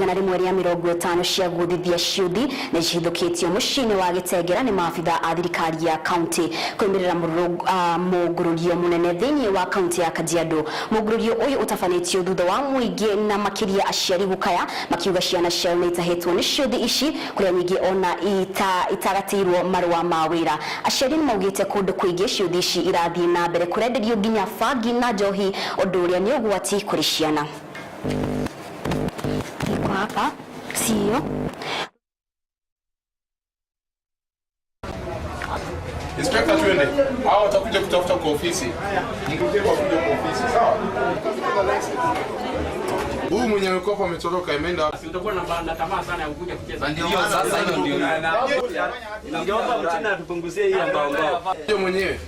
igana rimwe rya 50 cia guthithia ciuthi ni cihithukitio mucini wa Gitegera ni maafitha a thirikari ya county kwemerera mugururio munene thiini wa county ya Kajiado. Mugururio uyu utafanitio thutha wa muingi na makiria aciari gukaya makiuga ciana ciao ni itahetwo ni ciuthi ici kuria nyingi ona itagatirwo marwa ma wira. Aciari ni maugite kundu kuingi ciuthi ici irathii na mbere kurenderio nginya fagi na njohi undu uria ni ugwati kuri ciana. Hapa sio Inspector twende. Hao watakuja kutafuta kwa ofisi. Nikuje kwa kuja kwa ofisi, sawa? Huyu mwenye mkopo ametoroka imeenda. Utakuwa na tamaa sana ya kuja kucheza. Ndio sasa hiyo ndio. Ndio mchana tupunguzie hii ambao. Ndio mwenyewe.